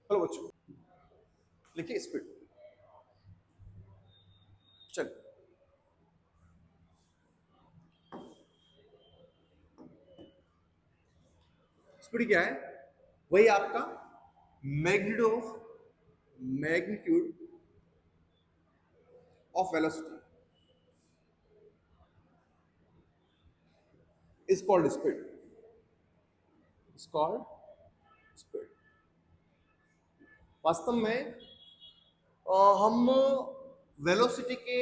Hello बच्चों, लिखिए speed. चल, स्पीड क्या है? वही आपका magnitude of velocity is called speed. Is called speed. वास्तव में हम वेलोसिटी के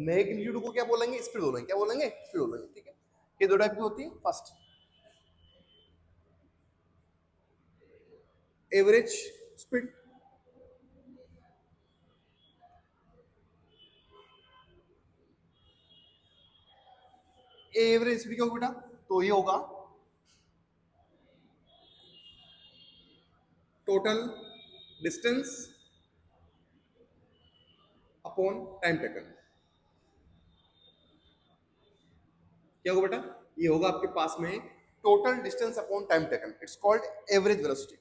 मैग्नीट्यूड को क्या बोलेंगे? स्पीड बोलेंगे। क्या बोलेंगे? स्पीड बोलेंगे। ठीक है, ये दो टाइप की होती है। First, average speed. Average speed क्या होगा बेटा? तो ये होगा total distance upon time taken. क्या होगा बेटा? ये होगा आपके पास में total distance upon time taken. It's called average velocity.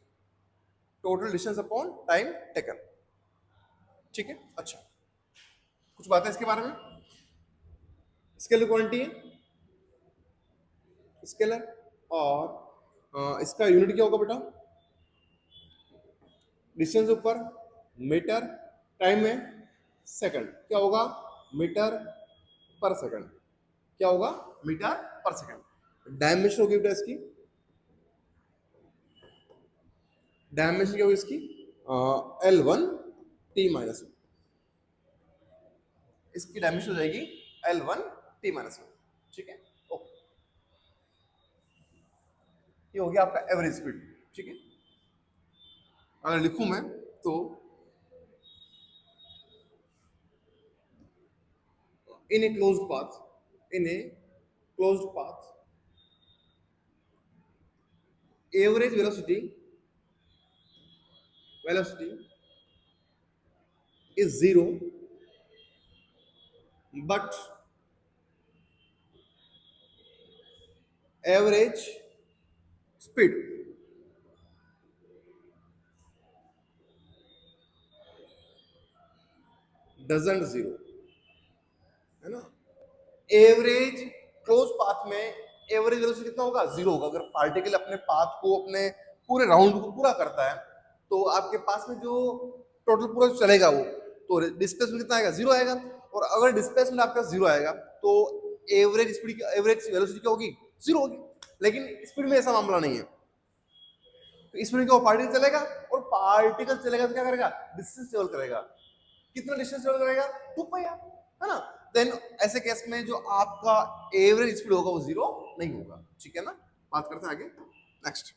Total distance upon time taken. ठीक है, अच्छा, कुछ बात है इसके बारे में। स्केलर क्वांटिटी है, स्केलर। और इसका यूनिट क्या होगा बेटा? डिस्टेंस ऊपर मीटर, टाइम में सेकंड। क्या होगा? Metre per second. क्या होगा? Metre per second. डायमेंशन होगी बेटा इसकी। डायमेंशन क्या होगी इसकी? L1 T-1। इसकी डायमेंशन हो जाएगी L1 T-1। ठीक है, ओके। ये हो गया आपका एवरेज स्पीड। ठीक है, अगर लिखूं मैं तो in a closed path, in a closed path, average velocity is zero, but average speed doesn't zero, है ना। एवरेज क्लोज पाथ में एवरेज वेलोसिटी कितना होगा? जीरो होगा। अगर पार्टिकल अपने पाथ को, अपने पूरे राउंड को पूरा करता है, तो आपके पास में जो टोटल पूरा चलेगा वो, तो डिस्प्लेसमेंट कितना आएगा? जीरो आएगा। और अगर डिस्प्लेसमेंट आपका जीरो आएगा तो एवरेज स्पीड, एवरेज वेलोसिटी क्या होगी? जीरो होगी। लेकिन स्पीड में ऐसा मामला नहीं है। तो इसमें क्या, पार्टिकल चलेगा, और पार्टिकल चलेगा तो क्या करेगा? डिस्टेंस ट्रेवल करेगा। कितना डिस्टेंस ट्रेवल करेगा? 2 पाई आर, है ना। देन ऐसे केस में जो आपका एवरेज स्पीड होगा वो जीरो नहीं होगा। ठीक है ना, बात करते हैं आगे। Next,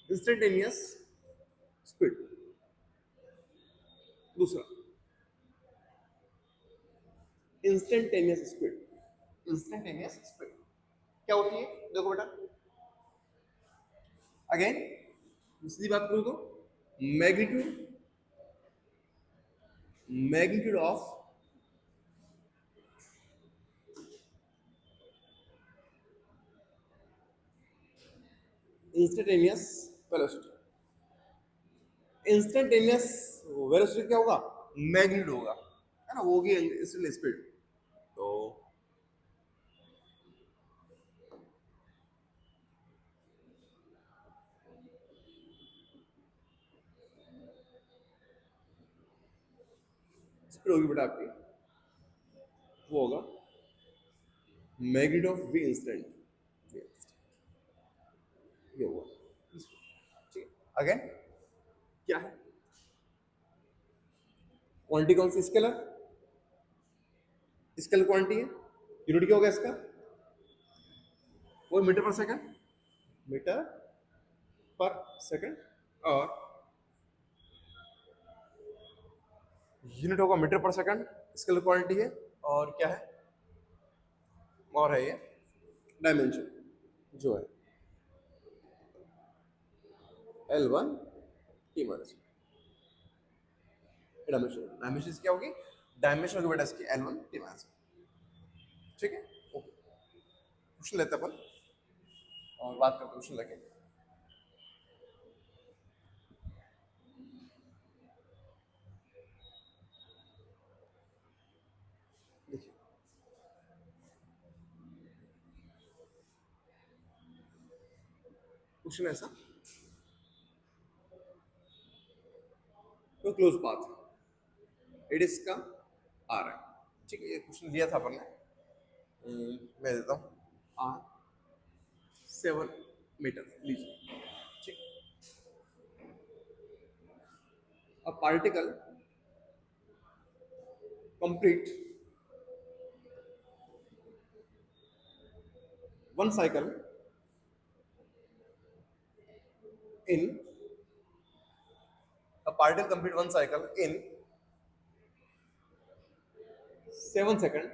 instantaneous speed. दूसरा, इंस्टेंटेनियस स्पीड। इंस्टेंटेनियस स्पीड क्या होती है? देखो बेटा, अगेन सीधी बात करूं तो magnitude magnitude of instantaneous velocity. Instantaneous velocity क्या होगा? मैग्नीट्यूड होगा, है ना, वो होगी इंस्टेंट स्पीड। तो स्पीड होगी बेटा आपकी, वो होगा मैग्नीट्यूड ऑफ वी इंस्टेंट। ये होगा। ठीक है, अगेन क्या है? क्वांटिटी कौन सी? स्केलर। स्केलर क्वांटिटी है। यूनिट क्या होगा इसका? वो metre per second. Metre per second. और यूनिट होगा metre per second. Scalar quantity है। और क्या है? और है ये डायमेंशन जो है L1 T-। डायमेंशन क्या होगी? डायमेंशन होगी बेटा इसकी L1 T-। ठीक है, ओके, क्वेश्चन लेते अपन और बात करते क्वेश्चन लेके। देखिए क्वेश्चन ऐसा, तो क्लोज पाथ एडिस का आ रहा है, ठीक है, ये क्वेश्चन दिया था अपन ने। मैं देता हूँ आर 7 मीटर लीजिए, ठीक। A particle complete one cycle in a particle complete one cycle in 7 seconds.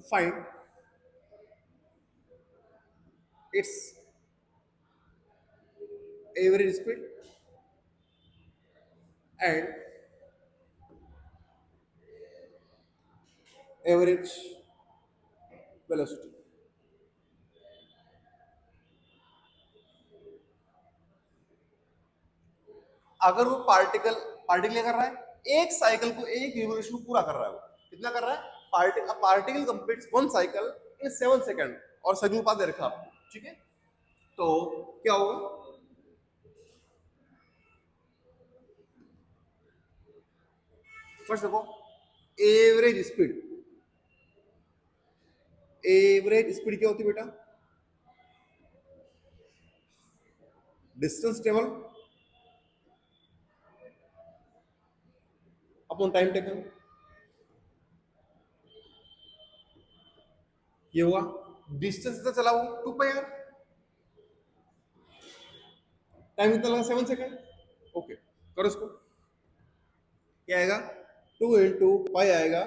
Find its average speed and average velocity. अगर वो पार्टिकल पार्टिकल कर रहा है एक साइकिल को, एक रिवोल्यूशन को पूरा कर रहा है, वो कितना कर रहा है, particle completes one cycle in 7 second, और साइकिल पाथ दे रखा आपको, ठीक है। तो क्या होगा, फर्स्ट देखो एवरेज स्पीड, एवरेज स्पीड क्या होती है बेटा, distance travel upon time taken, ये हुआ डिस्टेंस कितना चला, वो 2 पाई आर, टाइम कितना लगा 7 सेकंड, ओके करो इसको, क्या आएगा 2 × पाई आएगा,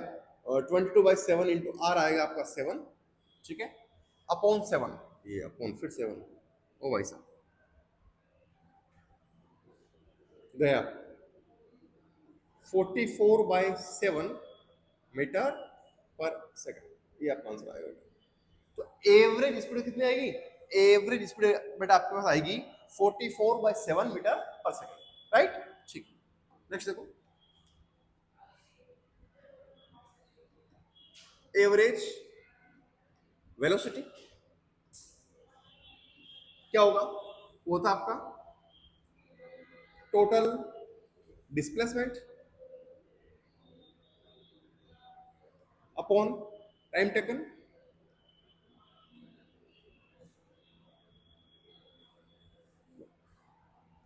और 22/7 × आर आएगा आपका 7, ठीक है, अपॉन 7, ये अपॉन फिर 7, ओ भाई साहब गया 44/7 मीटर पर सेकंड, ये आपका आंसर आएगा। तो एवरेज स्पीड कितनी आएगी, एवरेज स्पीड बेटा आपके पास आएगी 44/7 मीटर पर सेकंड, राइट, ठीक। नेक्स्ट देखो एवरेज वेलोसिटी क्या होगा, वो था आपका total displacement upon time taken,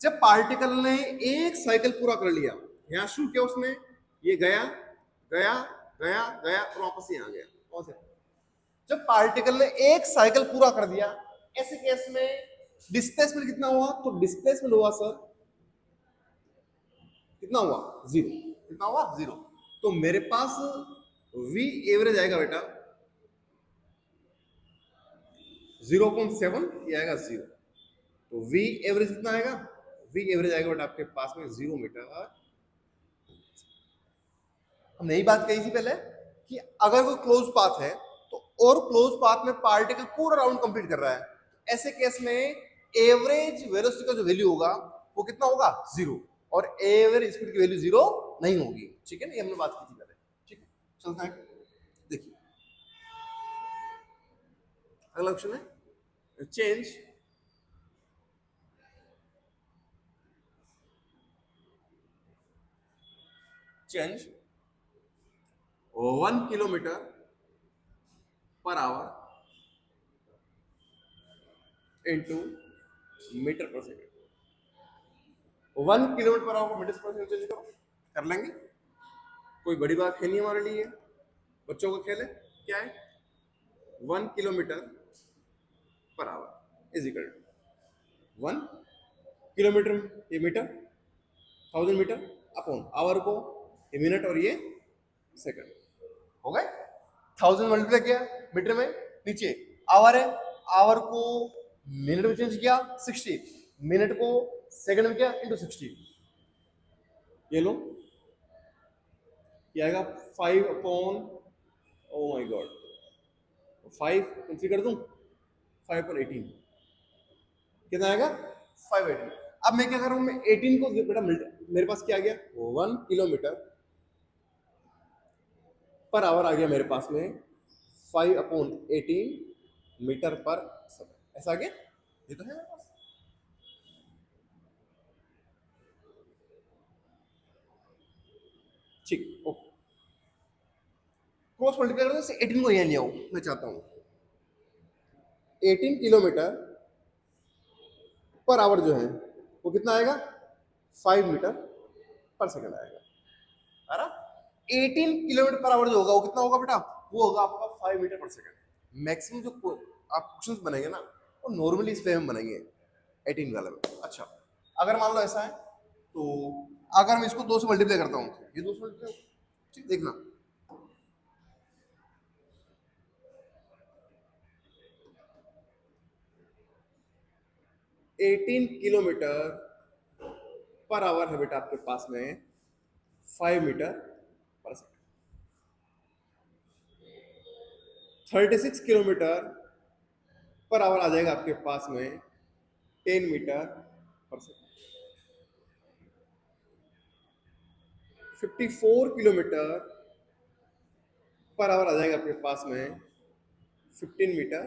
जब पार्टिकल ने एक साइकिल पूरा कर लिया, यहां शुरू किया उसने, ये गया गया गया गया और वापस यहां गया, कौन से, जब पार्टिकल ने एक साइकिल पूरा कर दिया, ऐसे केस में डिस्प्लेसमेंट कितना हुआ, तो डिस्प्लेसमेंट हुआ सर कितना हुआ, 0, कितना हुआ 0, तो मेरे पास v एवरेज आएगा बेटा 0.7, ये आएगा 0, तो v एवरेज कितना आएगा, v एवरेज आएगा बेटा आपके पास में 0 मीटर। हमने यही बात कही थी पहले कि अगर कोई क्लोज पाथ है तो, और क्लोज पाथ में पार्टिकल पूरा राउंड कंप्लीट कर रहा है, ऐसे केस में एवरेज वेलोसिटी का जो वैल्यू होगा वो कितना होगा 0, और एवरेज स्पीड की वैल्यू 0 नहीं होगी, ठीक है ना, ये हमने बात की थी पहले, ठीक है। चलते हैं, देखिए अगला क्वेश्चन है change change 1 kilometre per hour into metre per second, 1 kilometre per hour को मीटर पर सेकेंड चेंज करो, कर लेंगे, कोई बड़ी बात है नहीं हमारे लिए, बच्चों का खेल है, क्या है 1 kilometre per hour is equal to 1 kilometre, ये मीटर 1000 मीटर अपॉन आवर को ये मिनट और ये सेकंड, हो गए 1000 मल्टीप्लाई किया मीटर में, नीचे आवर है, आवर को मिनट में चेंज किया 60, मिनट को सेकंड में किया इंटू 60, ये लो ये आएगा 5 upon, oh my God 5 cancel कर दूं, 5 और 18 कितना आएगा 518। अब मैं क्या कर रहा हूं, मैं 18 को बेटा मेरे पास क्या आ गया 1 किलोमीटर पर आवर आ गया मेरे पास में 5/18 मीटर पर सेकंड, ऐसा आ गया, ये तो है मेरे पास। ठीक ओके, क्रॉस मल्टीप्लाई करो, 18 को यहाँ ले आओ, मैं चाहता हूँ 18 किलोमीटर पर आवर जो है वो कितना आएगा 5 मीटर पर सेकंड आएगा, है ना। 18 किलोमीटर पर आवर जो होगा वो कितना होगा बेटा, वो होगा आपका 5 मीटर पर सेकंड। मैक्सिमम जो आप क्वेश्चंस बनेंगे ना वो नॉर्मली इस वे में बनेंगे 18 वाले में। अच्छा अगर मान लो ऐसा है तो अगर मैं इसको 2 से मल्टीप्लाई करता हूँ, ये 2 से मल्टीप्लाई, ठीक देखना 18 किलोमीटर पर आवर है बेटा आपके पास में 5 metre per second. 36 kilometre per our आ जाएगा आपके पास में 10 metre per second. 54 kilometre per our आ जाएगा आपके पास में 15 metre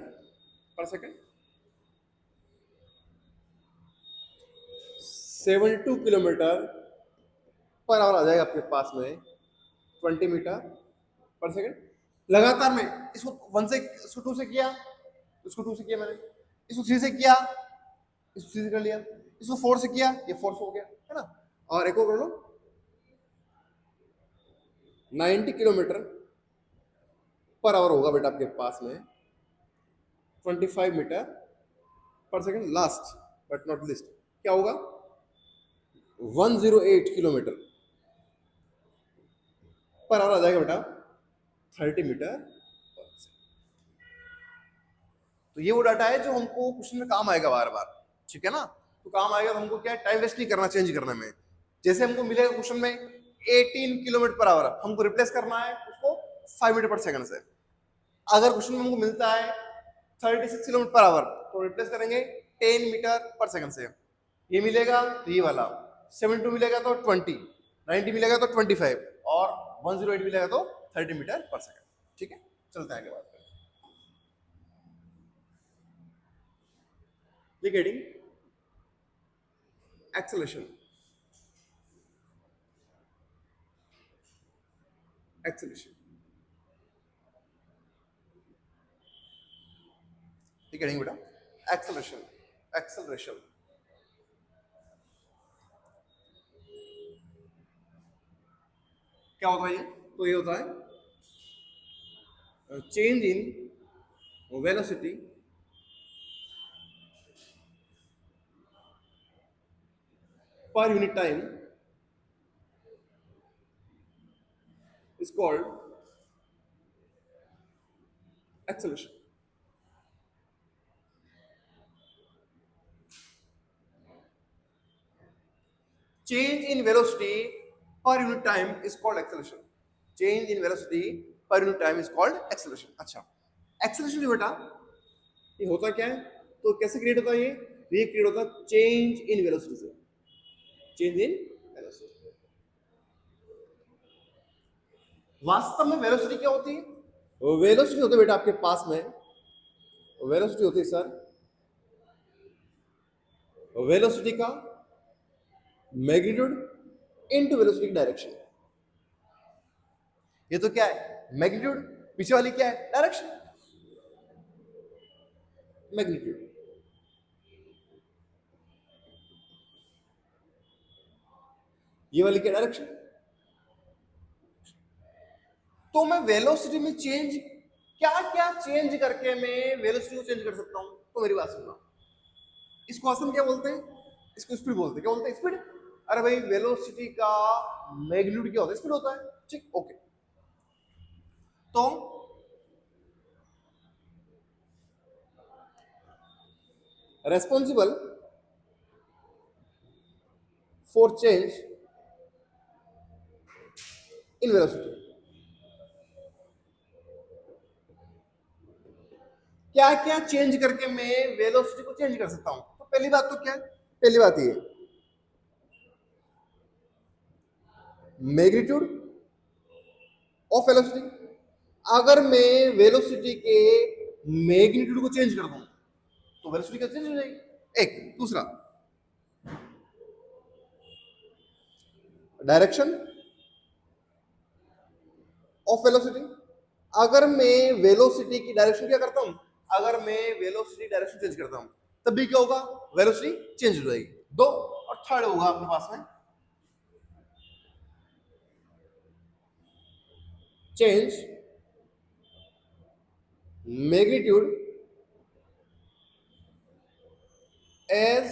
per second. 72 kilometre per our आ जाएगा आपके पास में 20 मीटर पर सेकंड। लगातार मैं इसको 1 से, इसको 2 से किया, इसको 2 से किया मैंने, इसको 3 से किया, इसको 3 से कर लिया, इसको 4 से किया, ये 4 से हो गया, है ना। और एक और कर लो 90 किलोमीटर पर आवर होगा बेटा आपके पास में 25 metre per second. Last but not list क्या होगा 108 किलोमीटर पर आवर आ जाएगा बेटा 30 मीटर पर सेकंड। तो ये वो डाटा है जो हमको क्वेश्चन में काम आएगा बार बार, ठीक है ना। तो काम आएगा तो हमको क्या टाइम वेस्ट नहीं करना चेंज करने में। जैसे हमको मिलेगा क्वेश्चन में 18 किलोमीटर पर आवर, हमको रिप्लेस करना है उसको 5 मीटर पर सेकंड से। अगर क्वेश्चन में हमको मिलता है 36 किलोमीटर पर आवर तो रिप्लेस करेंगे 10 मीटर पर सेकंड से। ये मिलेगा तो ये वाला 72 मिलेगा तो 20, 90 मिलेगा तो 25 और 108 मिलेगा तो 30 मीटर पर सेकंड। ठीक है, चलते हैं आगे बात करें। ये गेटिंग एक्सेलरेशन, एक्सेलरेशन ये गेटिंग बेटा एक्सेलरेशन, एक्सेलरेशन क्या होता है ये, तो ये होता है change in velocity per unit time is called acceleration. Change in velocity per unit time is called acceleration. Change in velocity per unit time is called acceleration. अच्छा, acceleration जो बेटा ये होता क्या है, तो कैसे क्रिएट होता है ये क्रिएट होता है चेंज इन वेलोसिटी से। चेंज इन वेलोसिटी, वास्तव में वेलोसिटी क्या होती है, वेलोसिटी होती है बेटा आपके पास में, वेलोसिटी होती है सर वेलोसिटी का मैग्नीट्यूड इनटू वेलोसिटी की डायरेक्शन। ये तो क्या है मैग्नीट्यूड, पीछे वाली क्या है डायरेक्शन, मैग्नीट्यूड। ये वाली क्या डायरेक्शन। तो मैं वेलोसिटी में चेंज क्या क्या चेंज करके मैं वेलोसिटी को चेंज कर सकता हूं, तो मेरी बात सुनना। इसको असल क्या बोलते हैं, इसको स्पीड बोलते हैं। क्या बोलते हैं स्पीड। अरे भाई वेलोसिटी का मैग्नीट्यूड क्या होता है, स्पीड होता है, ठीक ओके। तो responsible for change in velocity क्या क्या चेंज करके मैं वेलोसिटी को चेंज कर सकता हूं? तो पहली बात तो क्या है? पहली बात ये मैग्नीट्यूड ऑफ वेलोसिटी। अगर मैं वेलोसिटी के मैग्नीट्यूड को चेंज कर दूं तो वेलोसिटी क्या चेंज हो जाएगी? एक दूसरा डायरेक्शन ऑफ वेलोसिटी। अगर मैं वेलोसिटी की डायरेक्शन क्या करता हूं, अगर मैं वेलोसिटी डायरेक्शन चेंज करता हूं तब भी क्या होगा? वेलोसिटी चेंज हो जाएगी। दो और थर्ड होगा अपने पास में change magnitude as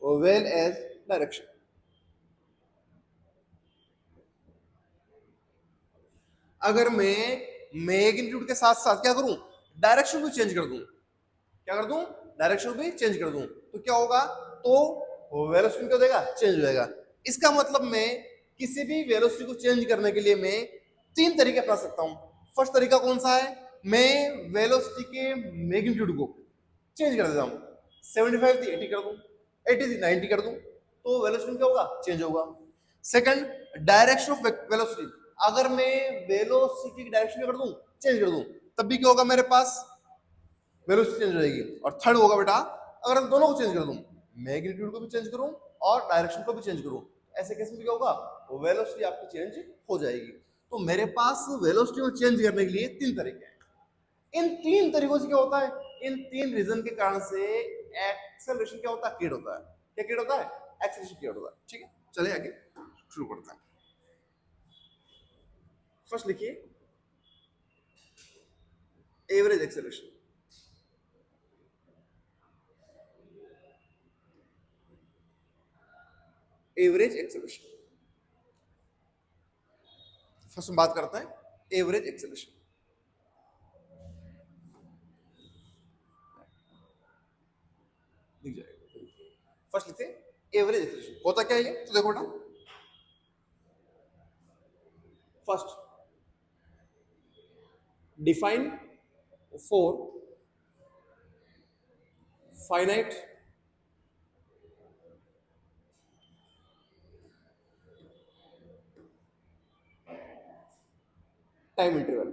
well as direction. अगर मैं मैग्नीट्यूड के साथ साथ क्या करूं, डायरेक्शन भी चेंज कर दूं, क्या कर दूं? डायरेक्शन भी चेंज कर दूं तो क्या होगा? तो वेलोसिटी क्या देगा? चेंज हो जाएगा। इसका मतलब मैं किसी भी वेलोसिटी को चेंज करने के लिए मैं तीन तरीके अपना सकता हूं। फर्स्ट तरीका कौन सा है? मैं वेलोसिटी के मैग्नीट्यूड को चेंज कर देता हूं, 75 थी 80 कर दूं, 80 थी 90 कर दूं, तो वेलोसिटी क्या होगा? चेंज होगा। Second direction of velocity. अगर मैं वेलोसिटी की डायरेक्शन कर दूं, चेंज कर दूं, तब भी क्या होगा? मेरे पास वेलोसिटी चेंज हो जाएगी। और थर्ड होगा बेटा, अगर मैं दोनों को चेंज कर दूं, मैग्नीट्यूड को भी चेंज करूं और डायरेक्शन को भी चेंज करूं, ऐसे केस में क्या होगा? वेलोसिटी आपकी चेंज हो जाएगी। तो मेरे पास वेलोसिटी को चेंज करने के लिए तीन तरीके हैं। इन तीन तरीकों से क्या होता है? इन तीन रीजन के कारण से एक्सेलरेशन क्या होता है? क्रिएट होता है। क्या क्रिएट होता है? एक्सेलरेशन क्रिएट होता है। ठीक है, चलिए आगे शुरू करते हैं। फर्स्ट लिखिए average acceleration. Average acceleration first हम बात करते हैं एवरेज एक्सेलरेशन। दिख जाएगा। फर्स्ट लिखते हैं एवरेज एक्सेलरेशन। होता क्या है ये? तो देखो बेटा, first define for finite time interval.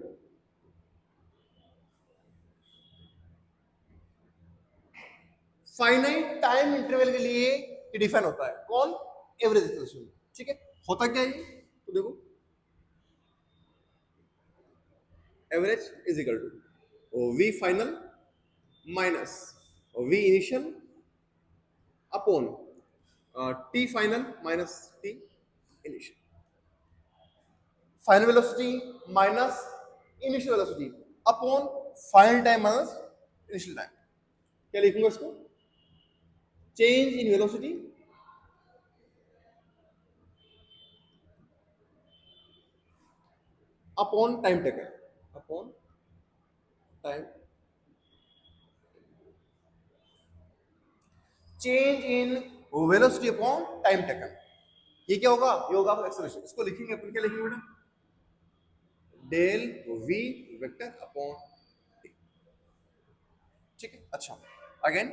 Finite time interval के लिए डिफाइन होता है कौन? Average acceleration. ठीक है, होता क्या है ये? तो देखो average is equal to v final minus v initial upon t final minus t initial. Final velocity minus initial velocity upon final time minus initial time. क्या लिखूंगा इसको? Change in velocity upon time taken, upon time change in velocity upon time taken. ये क्या होगा? ये होगा acceleration. इसको लिखेंगे अपन, क्या लिखेंगे बेटा? Del v vector upon t. ठीक है, अच्छा अगेन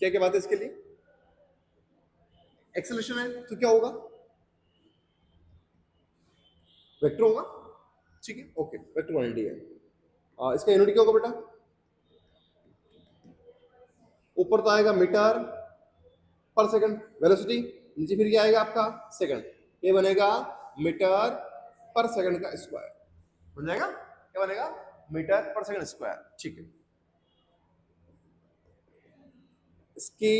क्या क्या बात है इसके लिए? एक्सेलरेशन है तो क्या होगा? वेक्टर होगा। ठीक है, ओके, वेक्टर क्वांटिटी है। इसका यूनिट क्या होगा बेटा? ऊपर तो आएगा मीटर पर सेकंड वेलोसिटी, नीचे फिर क्या आएगा आपका? सेकंड। ये बनेगा मीटर पर सेकंड का स्क्वायर। बन जाएगा? क्या बनेगा? Metre per second square. ठीक है, इसकी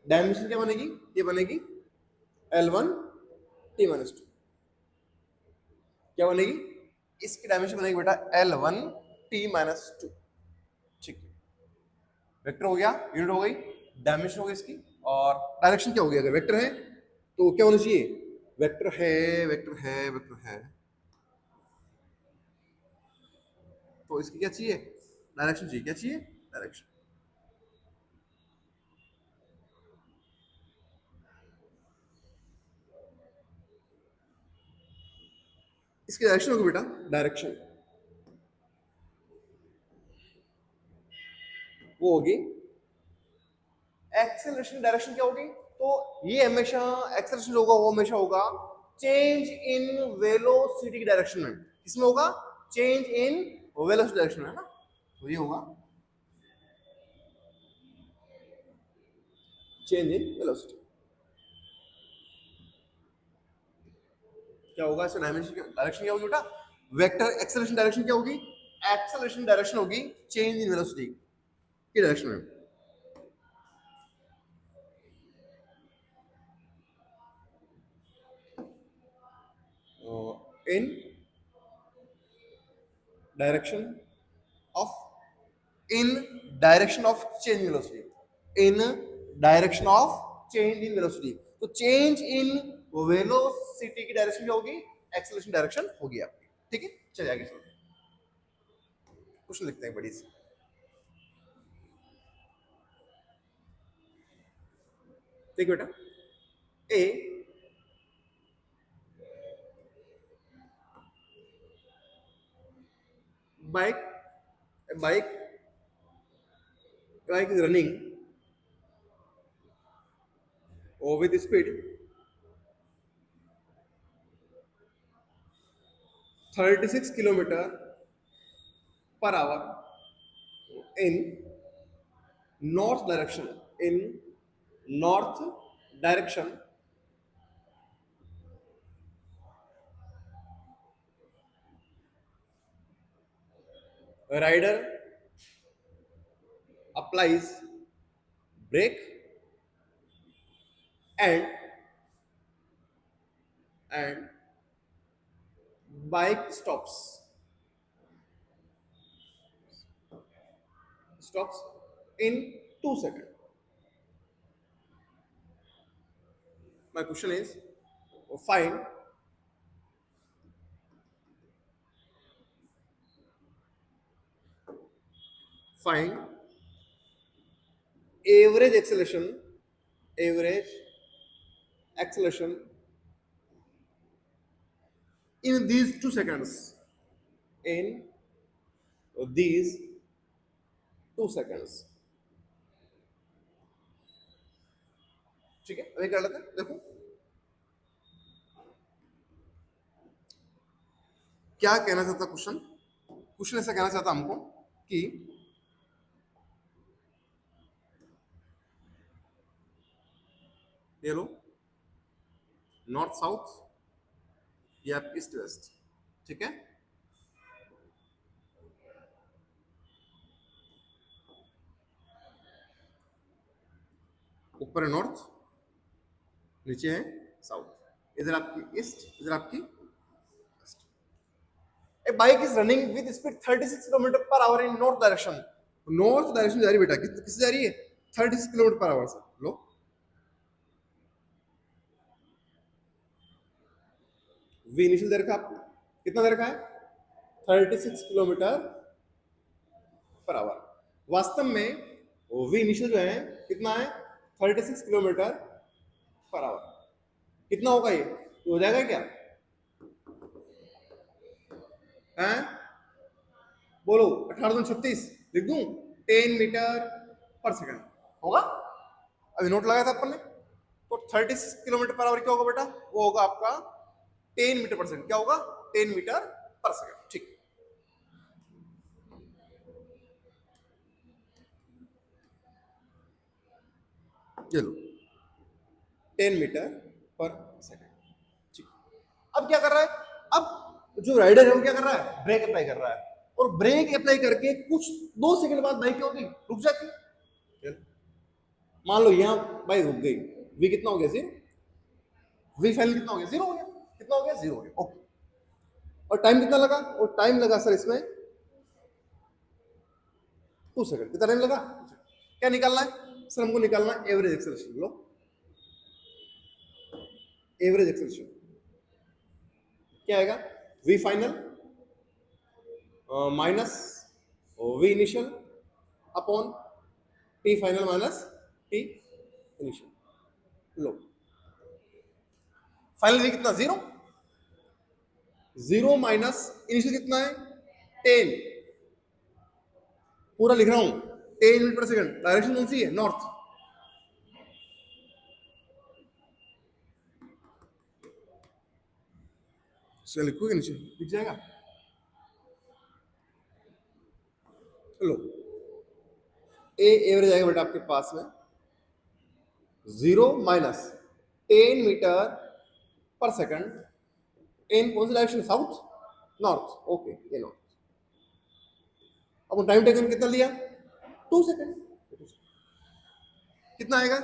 डायमेंशन क्या बनेगी? ये बनेगी L1 T माइनस टू। क्या बनेगी? इसकी डायमेंशन बनेगी बेटा L1 T माइनस टू। ठीक है, वेक्टर हो गया, यूनिट हो गई, डायमेंशन हो गई इसकी, और डायरेक्शन क्या हो गया? अगर वेक्टर है तो क्या होना चाहिए? वेक्टर है, वेक्टर है, वेक्टर है, तो इसकी क्या चाहिए? डायरेक्शन चाहिए। क्या चाहिए? डायरेक्शन। इसकी डायरेक्शन होगी बेटा, डायरेक्शन वो होगी एक्सेलरेशन डायरेक्शन क्या होगी, तो ये हमेशा एक्सेलरेशन होगा, वो हमेशा होगा चेंज इन वेलोसिटी की डायरेक्शन में। किसमें होगा, चेंज इन वेलोसिटी डायरेक्शन में, है ना। तो ये होगा चेंज इन वेलोसिटी। क्या होगा इसका डायरेक्शन क्या होगी बेटा, वेक्टर एक्सेलरेशन डायरेक्शन क्या होगी, एक्सेलरेशन डायरेक्शन होगी चेंज इन वेलोसिटी की डायरेक्शन में। इन direction of in direction of change in velocity, in direction of change in velocity. तो चेंज इन वेलोसिटी की डायरेक्शन क्या होगी, एक्सेलरेशन डायरेक्शन होगी आपकी। ठीक है, चलिए आगे चलते हैं, क्वेश्चन लिखते हैं बड़ी सी। ठीक बेटा, a bike bike bike is running with speed 36 kilometer per hour in north direction, in north direction, a rider applies brake and and bike stops in 2 seconds. My question is, find find average acceleration in these 2 seconds, in these 2 seconds. ठीक है, अभी कर लेते हैं। देखो क्या कहना चाहता क्वेश्चन, क्वेश्चन ऐसा कहना चाहता हमको कि ये लो नॉर्थ साउथ या ईस्ट वेस्ट, ठीक है। ऊपर है नॉर्थ, नीचे है साउथ, इधर आपकी ईस्ट, इधर आपकी west. A bike is running with speed 36 kilometre per hour in north direction. North direction जा रही है बेटा, किससे जा रही है, 36 किलोमीटर पर आवर से। लो वी इनिशियल दे रखा आपको, कितना दे रखा है, 36 किलोमीटर पर आवर। वास्तव में वी इनिशियल जो है कितना है, 36 किलोमीटर पर आवर। कितना होगा ये हो जाएगा क्या, हैं बोलो, 1836 लिख दूं, 10 मीटर पर सेकंड होगा। अभी नोट लगाया था अपन ने, तो 36 किलोमीटर पर आवर क्या होगा बेटा, वो होगा आपका 10 मीटर पर सेकंड। क्या होगा, 10 मीटर पर सेकंड। ठीक, चलो 10 मीटर पर सेकंड। ठीक, अब क्या कर रहा है, अब जो राइडर है वो क्या कर रहा है, ब्रेक अप्लाई कर रहा है, और ब्रेक अप्लाई करके कुछ 2 सेकंड बाद बाइक क्या होगी, रुक जाती है। मान लो यहां बाइक रुक गई, वी कितना हो गया, 0, वी फाइनल कितना हो गया, 0 हो गया। कितना हो गया, 0 हो गया, ओके। और टाइम कितना लगा, और टाइम लगा सर इसमें 2 सेकंड। कितना टाइम लगा, क्या निकालना है सर, हमको निकालना है एवरेज एक्सेलरेशन। लो एवरेज एक्सेलरेशन क्या आएगा, v final minus v initial upon t final minus t initial. लो फाइनल वी कितना, 0, 0 माइनस इनिशियल कितना है, 10, पूरा लिख रहा हूं 10 मीटर पर सेकंड, डायरेक्शन कौन सी है? नॉर्थ। चलो लिखोगे नीचे दिख जाएगा। लो ए एवरेज आएगा बेटा आपके पास में 0 minus 10 metre per second in कौन सी डायरेक्शन? South, north. ओके, ये नॉर्थ। अब टाइम टेकन कितना लिया? 2 सेकंड। कितना आएगा?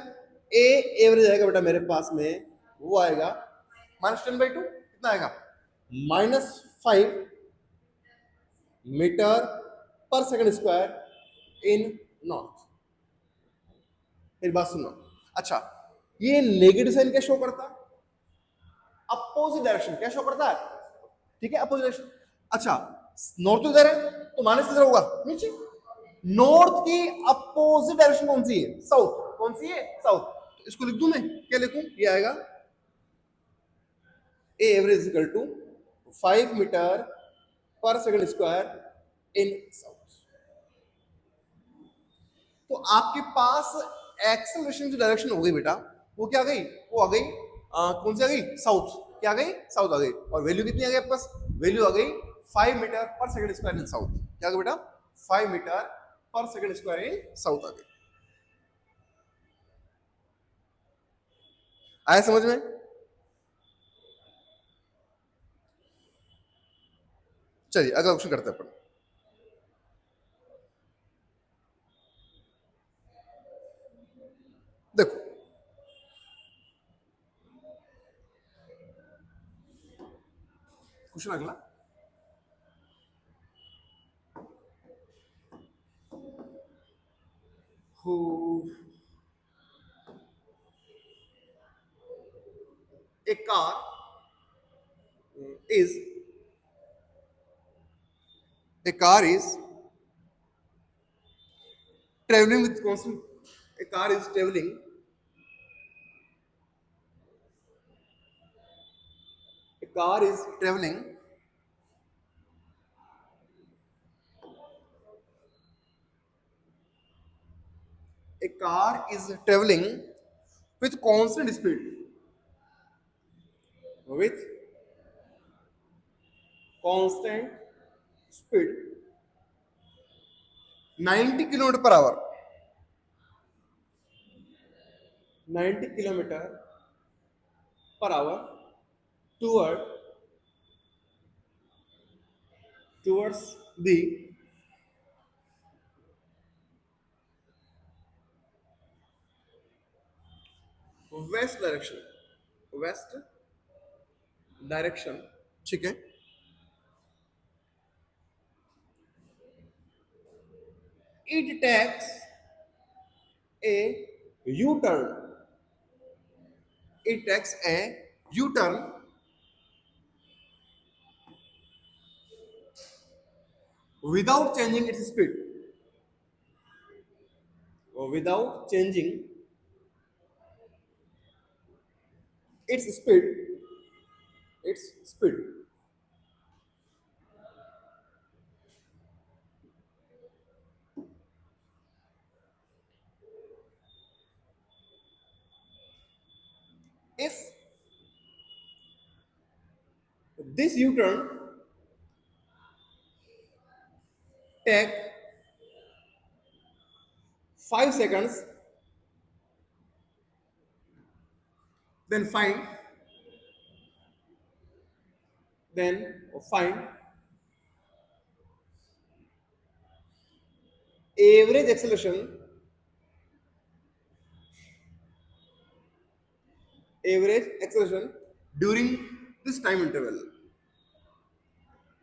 ए एवरेज आएगा बेटा मेरे पास में, वो आएगा -10/2। कितना आएगा? -5 मीटर पर सेकंड स्क्वायर इन नॉर्थ। एक बात सुनो, अच्छा ये नेगेटिव साइन क्या शो करता है? Opposite direction. क्या शो करता है? ठीक है, अपोजिट डायरेक्शन। अच्छा नॉर्थ इधर है तो माइनस किधर होगा? नीचे। नॉर्थ की अपोजिट डायरेक्शन कौन सी है? साउथ। कौन सी है? साउथ। तो इसको लिख दूं मैं, क्या लिखूं? ये आएगा a average equal to 5 metre per second square in south. तो आपके पास एक्सेलरेशन की डायरेक्शन हो गई बेटा, वो क्या आ गई? वो आ गई कौन सी आ गई? साउथ। क्या आ गई? साउथ आ गई। और वैल्यू कितनी आ गई आपके पास? वैल्यू आ गई 5 metre per second square in south. क्या आ गया बेटा? 5 metre per second square in south आ गई। आया समझ में? चलिए अगला क्वेश्चन करते हैं अपन। देखो क्वेश्चन अगला, हो a car is traveling with constant a car is traveling with constant speed, with constant speed 90 kilometre per our, 90 kilometre per our towards the west direction। ठीक है, it takes a U-turn, without changing its speed, without changing its speed, its speed if this U-turn take 5 seconds, then find average acceleration during this time interval,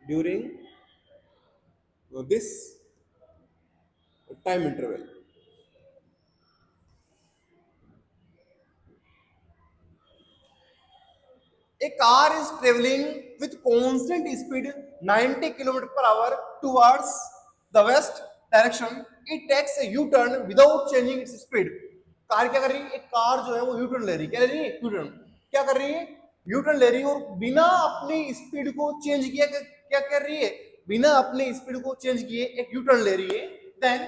during this time interval। A car is traveling with constant speed 90 km per hour towards the west direction। It takes a U-turn without changing its speed। Car क्या कर रही है? एक car जो है वो U-turn ले रही है। क्या ले रही है? U-turn। क्या कर रही है? U-turn ले रही है और बिना अपनी स्पीड को चेंज किए क्या कर रही है? बिना अपनी स्पीड को चेंज किए एक U-turn ले रही है। Then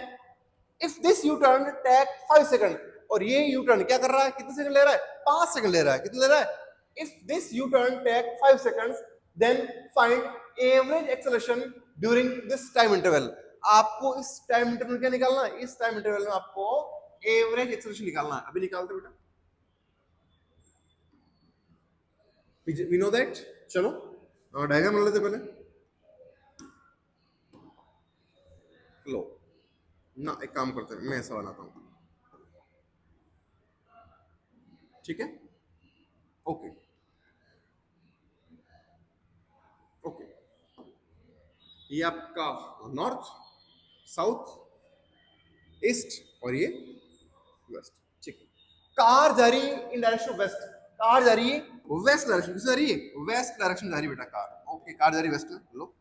if this U turn take 5 second, और ये यू टर्न क्या कर रहा है, कितने सेकंड ले रहा है, 5 सेकंड ले रहा है, कितने ले रहा है, if this U turn take 5 seconds then find average acceleration during this time interval. आपको इस टाइम इंटरवल क्या निकालना है, इस टाइम इंटरवल में आपको एवरेज एक्सेलरेशन निकालना है। अभी निकालते बेटा, वी नो दैट। चलो डायग्राम बना लेते पहले। लो ना, एक काम करते हैं, मैं ऐसा बनाता हूं, ठीक है, ओके ओके। ये आपका नॉर्थ, साउथ, ईस्ट और ये वेस्ट, ठीक है। कार जा रही है in direction of west, car जा रही है वेस्ट डायरेक्शन, किस जा रही है, वेस्ट डायरेक्शन जा रही है बेटा कार, ओके, कार जा रही है वेस्ट में। लो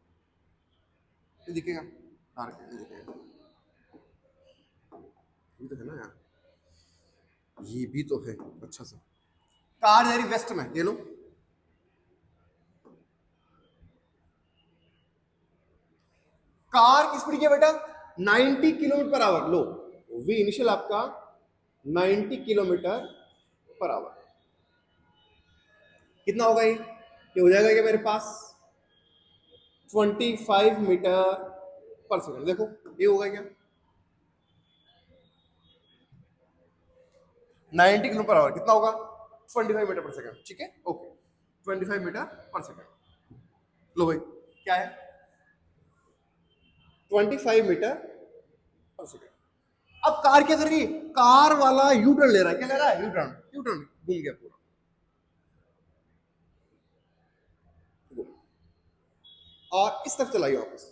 ये दिखेगा, कार क्या नहीं दिखेगा, ये तो है ना यार, ये भी तो है अच्छा सा। कार जा रही वेस्ट में, ये लो, कार की स्पीड क्या बेटा, 90 किलोमीटर पर आवर। लो वी इनिशियल आपका 90 किलोमीटर पर आवर, कितना होगा ये हो जाएगा क्या मेरे पास 25 मीटर पर सेकंड। देखो ये होगा क्या 90 किलोमीटर पर आवर, कितना होगा 25 मीटर पर सेकंड, ठीक है, ओके 25 मीटर पर सेकंड। लो भाई क्या है 25 मीटर पर सेकंड। अब कार क्या कर रही है, कार वाला यू टर्न ले रहा है, क्या ले रहा है, यू टर्न, यू टर्न घूम गया पूरा, और इस तरफ चलाई वापस।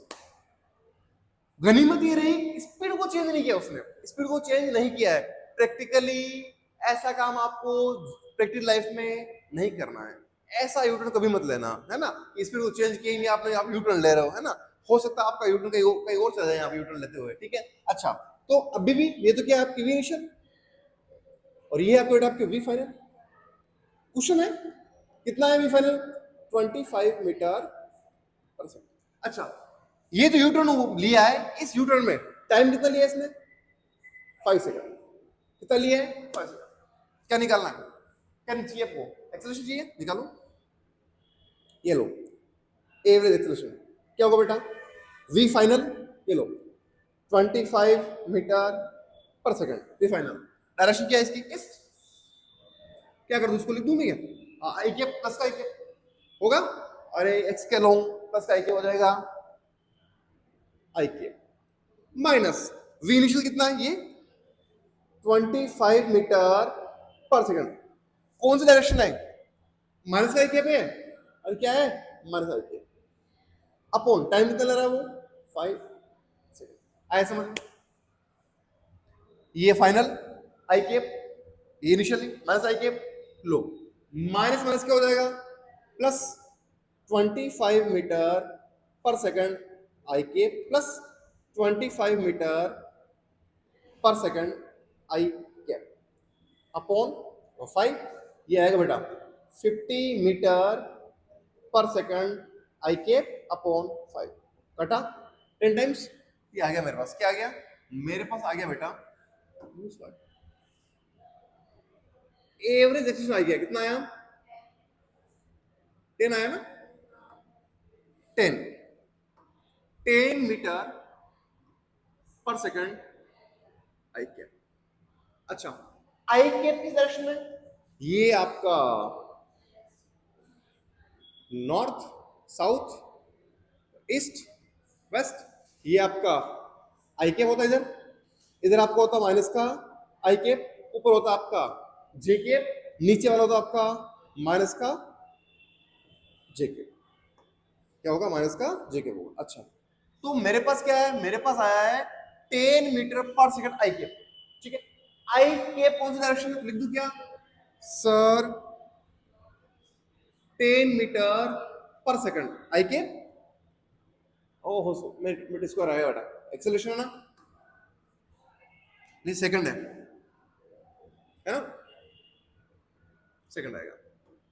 गनीमत ये रही स्पीड को चेंज नहीं किया उसने, स्पीड को चेंज नहीं किया है। प्रैक्टिकली ऐसा काम आपको प्रैक्टिकल लाइफ में नहीं करना है, ऐसा यूटर्न कभी मत लेना, है ना, स्पीड को चेंज किए नहीं आपने, आप यूटर्न ले रहे हो, है ना, हो सकता है आपका यूटर्न कहीं और चला जाए आप यूटर्न लेते हुए, ठीक है। अच्छा तो अभी भी ये तो क्या है आपकी वी इनिशियल, और ये आपको बेटा आपके वी फाइनल। क्वेश्चन है कितना है v final 25 metre per second. अच्छा ये जो यूटर्न लिया है, इस यूटर्न में टाइम कितना लिया इसने 5 सेकंड, कितना लिया है 5 सेकंड। क्या निकालना है, क्या चाहिए आपको, एक्सेलरेशन चाहिए, निकालो, ये लो एवरेज एक्सेलरेशन क्या होगा बेटा वी फाइनल, ये लो 25 metre per second, we final. Direction क्या है इसकी, इस क्या कर दूं, उसको लिख दूं मैं क्या, आई के प्लस का आई के होगा, अरे एक्स के लॉन्ग प्लस का आई के हो जाएगा, आई के माइनस वी इनिशियल कितना है ये 25 मीटर पर सेकंड, कौन सी डायरेक्शन है, माइनस का आई के पे है, और क्या है माइनस आई के, अपॉन टाइम कितना ले रहा है वो 5 सेकंड, आया समझ, ये फाइनल आई के, ये इनिशियली माइनस आई के, लो माइनस माइनस क्या हो जाएगा प्लस 25 मीटर पर सेकंड आई के प्लस 25 मीटर पर सेकंड आई के अपॉन 5, ये आएगा बेटा 50 मीटर पर सेकंड आई के अपॉन 5, कटा 10 टाइम्स, ये आ गया मेरे पास, क्या आ गया मेरे पास आ गया बेटा एवरेज एक्सेलरेशन आ गया, कितना आया 10 आया ना, 10 मीटर पर सेकंड आई कैप। अच्छा आई कैप किस डायरेक्शन में, ये आपका नॉर्थ, साउथ, ईस्ट, वेस्ट, ये आपका आई कैप होता है इधर, इधर आपका होता माइनस का आई कैप, ऊपर होता आपका जे कैप, नीचे वाला होता आपका माइनस का जे कैप, क्या होगा माइनस का जे कैप होगा। अच्छा तो मेरे पास क्या है, मेरे पास आया है 10 मीटर पर सेकंड आई कैप, ठीक है, आई कैप कौन सी डायरेक्शन में लिख दूं क्या सर 10 मीटर पर सेकंड आई कैप, ओहो मीटर स्क्वायर आएगा बेटा, एक्सेलरेशन है ना, नहीं सेकंड है ना, सेकंड आएगा,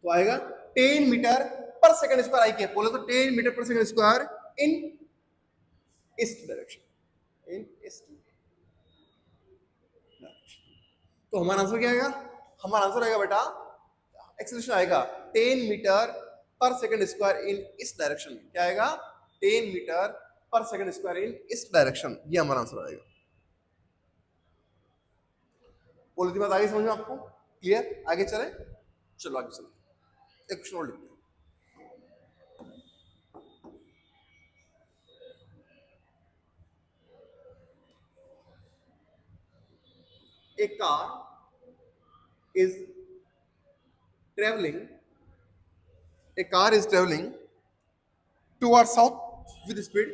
तो आएगा 10 मीटर पर सेकंड स्क्वायर आई कैप, बोले तो 10 मीटर पर सेकंड स्क्वायर इन ईस्ट डायरेक्शन, इन ईस्ट, तो हमारा आंसर क्या आएगा? हमारा आंसर आएगा बेटा, एक्सेलरेशन आएगा 10 मीटर पर सेकंड स्क्वायर इन इस डायरेक्शन। क्या आएगा? 10 मीटर पर सेकंड स्क्वायर इन इस डायरेक्शन। ये हमारा आंसर आएगा। बोलती बात आगे समझ में आपको? क्लियर? आगे चले, चलो आगे चलते, एक क्वेश्चन और लिखते हैं। A car is traveling. A car is traveling toward south with speed.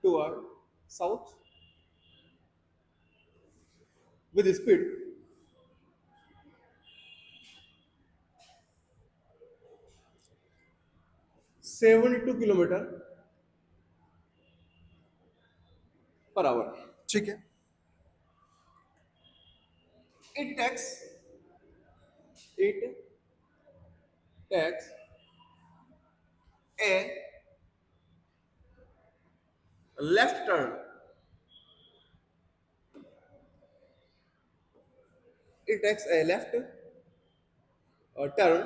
Toward south with speed 72 kilometre per our. ठीक है। It takes a left turn. It takes a left turn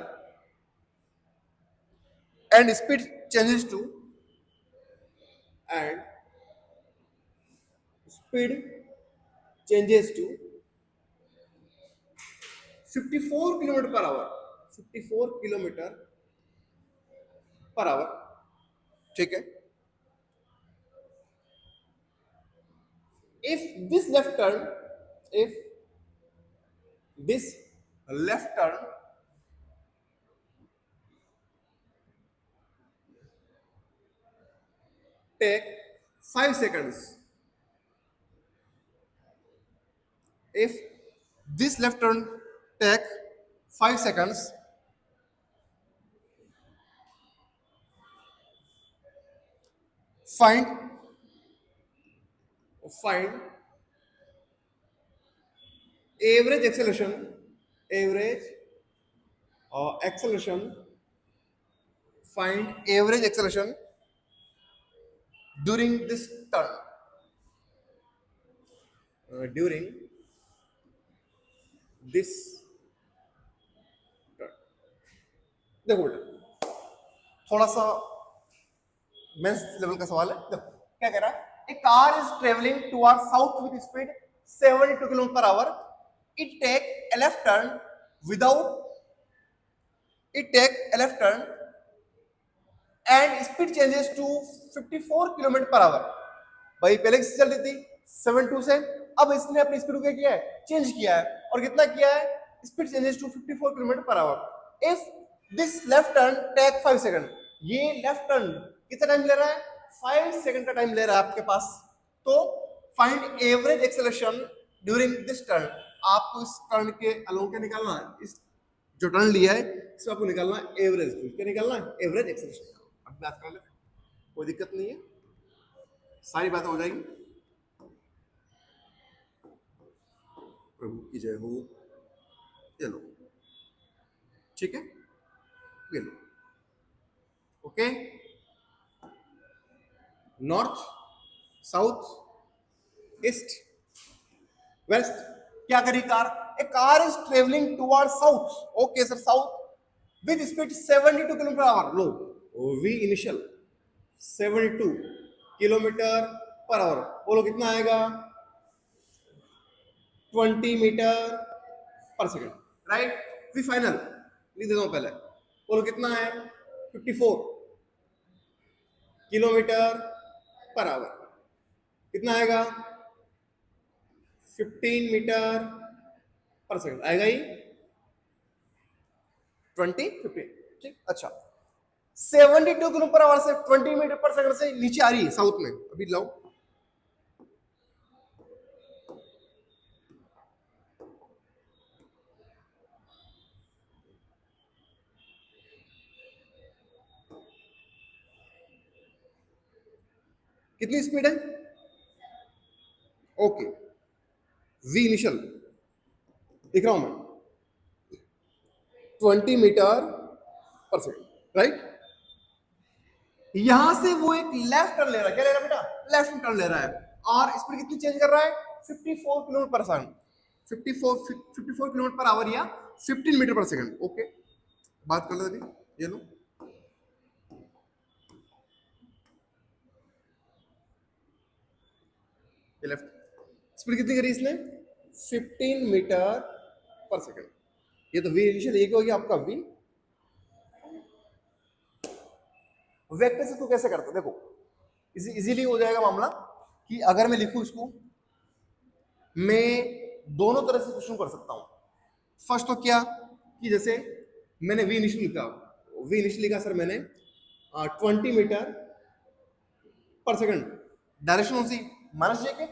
and speed changes to 54 kilometre per our. 54 kilometre per our. ठीक है। If this left turn take 5 seconds. If this left turn take 5 seconds, find average acceleration find average acceleration during this turn. During this turn. देखो बेटा, थोड़ा सा mains level का सवाल है। देखो क्या कह रहा है, a car is travelling toward south with speed 72 kilometre per hour. It take a left turn and speed changes to 54 kilometre per hour. भाई पहले किससे चल रही थी? 72 से। अब इसने अपनी स्पीड को क्या किया है? चेंज किया है। और कितना किया है? Speed changes to 54 kilometre per hour. If this left turn take 5 second, ये लेफ्ट टर्न कितना टाइम ले रहा है? 5 सेकंड का टाइम ले रहा है आपके पास। तो find average acceleration during this turn. आपको इस टर्न के अलोंग क्या निकालना है? इस जो टर्न लिया है इसमें आपको निकालना है एवरेज। क्या निकालना है? Average acceleration. अब बात कर लेते हैं, कोई दिक्कत नहीं है, सारी बातें हो जाएंगी। प्रभु की जय हो। चलो ठीक है, ये लो। Okay, north, south, east, west. क्या करी car? A car is travelling toward south. Okay sir, south with speed 72 kilometre per hour. लो, v initial 72 kilometre per hour. बोलो कितना आएगा? 20 metre per second. Right? We final लिख देता हूं पहले। बोलो कितना है? 54 किलोमीटर पर आवर। कितना आएगा? 15 मीटर पर सेकंड आएगा ही। 20 15। ठीक, अच्छा 72 किलोमीटर पर आवर से 20 मीटर पर सेकंड से नीचे आ रही है साउथ में। अभी लाओ, कितनी स्पीड है? ओके, वी इनिशियल लिख रहा हूं मैं 20 मीटर पर सेकंड। राइट? यहां से वो एक लेफ्ट टर्न ले रहा है। क्या ले रहा है बेटा? लेफ्ट टर्न ले रहा है। और स्पीड कितनी चेंज कर रहा है? 54 किलोमीटर पर सेकंड, 54 किलोमीटर पर आवर या 15 मीटर पर सेकंड। ओके, बात कर लो अभी, ये लो, ये लेफ्ट। स्पीड कितनी करी इसने? 15 मीटर पर सेकंड। ये तो वी इनिशियल, ये हो गया आपका वी। वेक्टर से तो कैसे करते, देखो इजीली हो जाएगा मामला कि अगर मैं लिखूं इसको, मैं दोनों तरह से क्वेश्चन कर सकता हूं। फर्स्ट तो क्या कि जैसे मैंने वी इनिशियल लिखा, वी इनिशियल लिखा सर मैंने 20 मीटर पर सेकंड, डायरेक्शन कौन सी? माइनस जे के।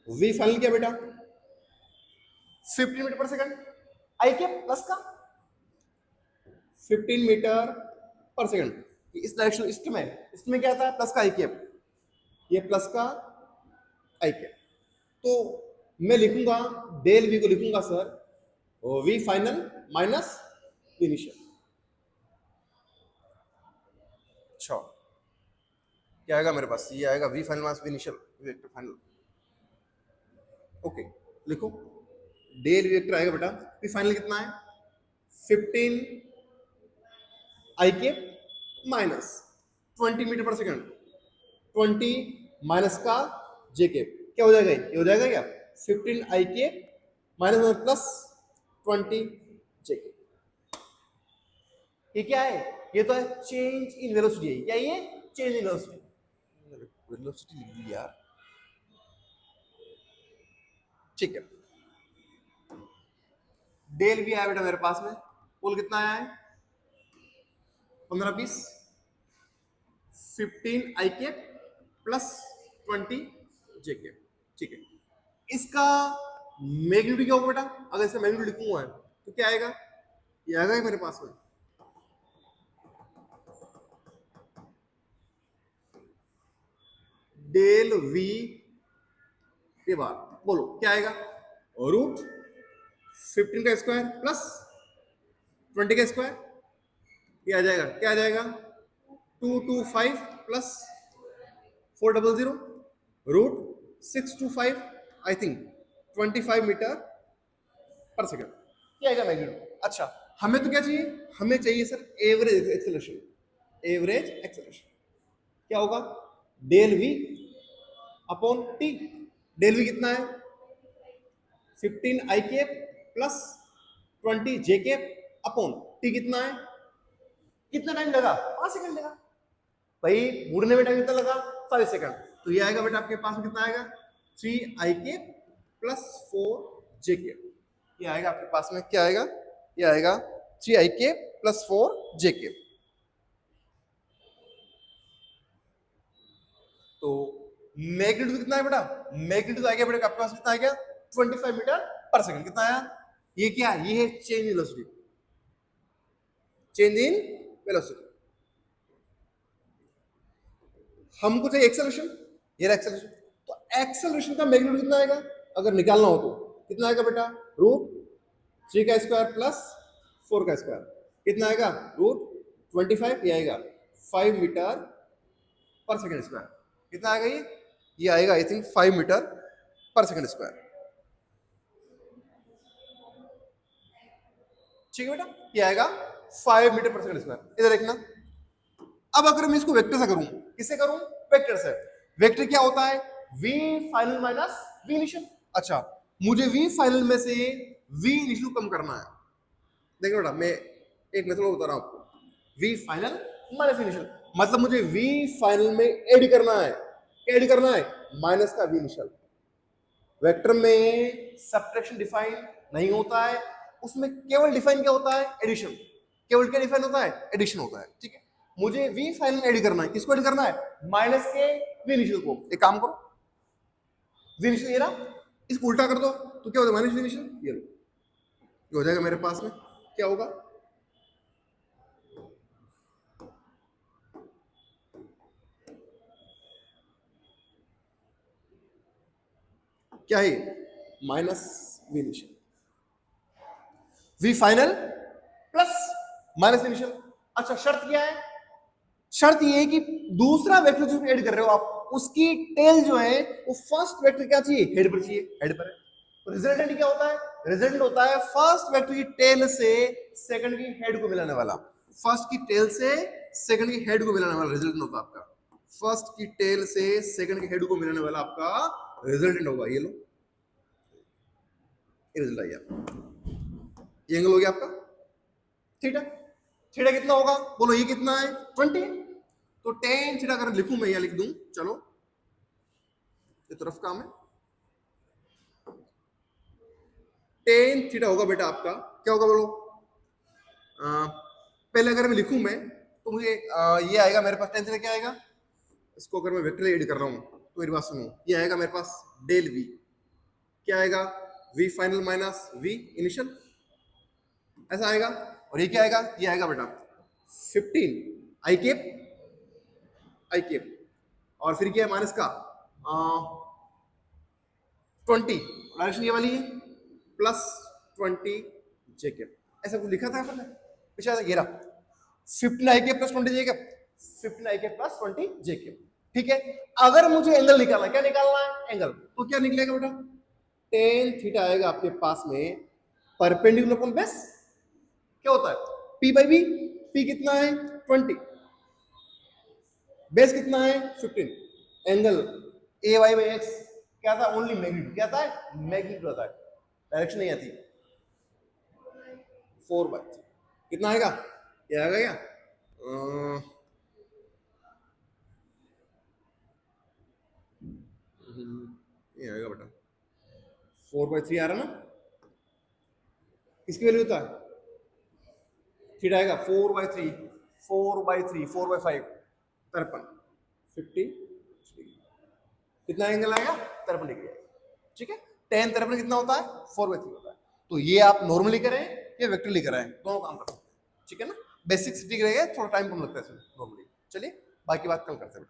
वी फाइनल क्या बेटा? 15 मीटर पर सेकंड, आई के प्लस का 15 मीटर पर सेकंड, इस डायरेक्शन, इसमें क्या था? प्लस का आई कैप, ये प्लस का आई कैप। तो मैं लिखूंगा डेल वी को लिखूंगा sir v final minus initial. अच्छा, क्या आएगा मेरे पास? ये आएगा v final minus v initial, vector final. Okay, लिखो डेल वेक्टर आएगा बेटा, वी फाइनल कितना है? 15 I cap minus 20 metre per second, 20 minus का जे कैप, क्या हो जाएगा? ये हो जाएगा क्या? 15 I cap minus plus 20 J cap. ये क्या है? ये तो है चेंज इन वेलोसिटी है। क्या ये? Change in velocity. वेलोसिटी लिख दी यार, ठीक है। डेल भी आया बेटा मेरे पास में, कुल कितना आया है? 15-20, 15 I cap plus 20 J cap, ठीक है। इसका मैग्नीट्यूड क्या होगा बेटा? अगर इसका मैग्नीट्यूड लिखूंगा तो क्या आएगा? ये आएगा मेरे पास में डेल वी के बाद, बोलो क्या आएगा? रूट 15 का स्क्वायर प्लस 20 का स्क्वायर, ये आ जाएगा, क्या आ जाएगा? 225 plus 400 root 625, I think 25 metre per second, क्या आएगा मैग्नीट्यूड। अच्छा, हमें तो क्या चाहिए? हमें चाहिए sir average acceleration. Average acceleration क्या होगा? Del v upon t. Del v कितना है? 15 I cap plus 20 J cap upon t कितना है? कितना टाइम लगा? 5 सेकंड लगा भाई। मुड़ने में टाइम कितना लगा? 5 सेकंड। तो ये आएगा बेटा आपके पास में कितना आएगा? 3 आई कैप प्लस 4 जे कैप। ये आएगा आपके पास में, क्या आएगा? ये आएगा 3 आई कैप प्लस 4 जे कैप। तो मैग्नीट्यूड कितना है बेटा? मैग्नीट्यूड आ गया बेटा आपके पास कितना आ गया? 25 मीटर पर सेकंड। कितना आया? ये क्या है? ये है change in velocity, change in velocity. हमको चाहिए एक्सेलरेशन, ये रहा एक्सेलरेशन। तो एक्सेलरेशन का मैग्नीट्यूड कितना आएगा अगर निकालना हो तो? कितना आएगा बेटा? रूट 3 का स्क्वायर प्लस 4 का स्क्वायर, कितना आएगा? रूट 25, ये आएगा 5 मीटर पर सेकंड स्क्वायर। कितना आएगा ये आएगा I think 5 metre per second square, ठीक है बेटा। ये आएगा 5 मीटर पर सेकंड स्क्वायर। इधर देखना, अब अगर मैं इसको वेक्टर से करूं, किससे करूं? वेक्टर से। वेक्टर क्या होता है? V final minus v initial. अच्छा, मुझे वी फाइनल में से वी इनिशियल कम करना है। देखो बेटा, मैं एक मेथड बता रहा हूं आपको। वी फाइनल माइनस इनिशियल, मतलब मुझे वी फाइनल में ऐड करना है। क्या ऐड करना है? माइनस का वी इनिशियल। वेक्टर में सब्ट्रैक्शन डिफाइन नहीं होता है, उसमें केवल डिफाइन क्या होता है? एडिशन। केवल क्या डिफाइन होता है? एडिशन होता है, ठीक है। मुझे वी फाइनल ऐड करना है, किसको ऐड करना है? माइनस के वी इनिशियल को। एक काम करो, वी इनिशियल ये रहा, इसको उल्टा कर दो तो क्या होगा? Minus v initial. ये लो, ये हो जाएगा मेरे पास में, क्या होगा? क्या है? Minus v initial, v final plus minus initial. अच्छा, शर्त क्या है? शर्त ये है कि दूसरा वेक्टर जो ऐड कर रहे हो आप, उसकी टेल जो है वो फर्स्ट वेक्टर क्या चाहिए, हेड पर चाहिए, हेड पर है। तो रिजल्टेंट क्या होता है, रिजल्टेंट होता है फर्स्ट वेक्टर की टेल से सेकंड की हेड को मिलाने वाला, फर्स्ट की टेल से सेकंड की हेड को मिलाने वाला रिजल्टेंट होता है आपका, फर्स्ट की टेल से सेकंड की हेड को मिलाने वाला आपका रिजल्टेंट होगा। ये लो, ये रिजल्ट आ गया, ये एंगल हो गया आपका थीटा। थीटा कितना होगा बोलो, ये कितना है 20। तो टेन थीटा अगर लिखूं मैं, या लिख दूं, चलो ये तरफ काम है, टेन थीटा होगा बेटा आपका, क्या होगा बोलो, पहले अगर मैं लिखूं मैं, तो मुझे ये आएगा मेरे पास, टेन थीटा क्या आएगा, इसको अगर मैं वेक्टर ऐड कर रहा हूं तो मेरी बात सुनो, ये आएगा मेरे पास डेल वी, क्या आएगा, v final minus v initial, ऐसा आएगा। और ये क्या आएगा, ये आएगा बेटा 15 आई केप, आई केप, और फिर क्या है माइनस का 20, डायरेक्शन ये वाली है, प्लस 20 जे केप, ऐसा कुछ लिखा था आपने पीछे, ये रहा 15 आई केप प्लस 20 जे केप, 15 आई केप प्लस 20 जे केप। ठीक है, अगर मुझे एंगल निकालना है, क्या निकालना है एंगल, तो क्या निकलेगा बेटा, टेन थीटा आएगा आपके पास में परपेंडिकुलर अपॉन बेस, क्या होता है पी बाई बी, पी कितना है 20, बेस कितना है 15, angle A Y by X क्या था, ओनली मैग्नीट्यूड, क्या था मैग्नीट्यूड होता है, डायरेक्शन नहीं आती, 4/3 कितना आएगा, ये आएगा क्या, ये आएगा बेटा 4/3 आ रहा ना, किसकी वैल्यू होता है, थीटा आएगा 4/3, 4/3, 4/5 53, 50 कितना एंगल आएगा 53 डिग्री आएगा। ठीक है, tan 53 कितना होता है 4/3 होता है। तो ये आप नॉर्मली करें या वेक्टरली कराएं, दोनों काम कर सकते हैं। ठीक है ना, बेसिक ठीक रहेगा, थोड़ा टाइम कम लगता है इसमें नॉर्मली। चलिए बाकी बात कल करते हैं।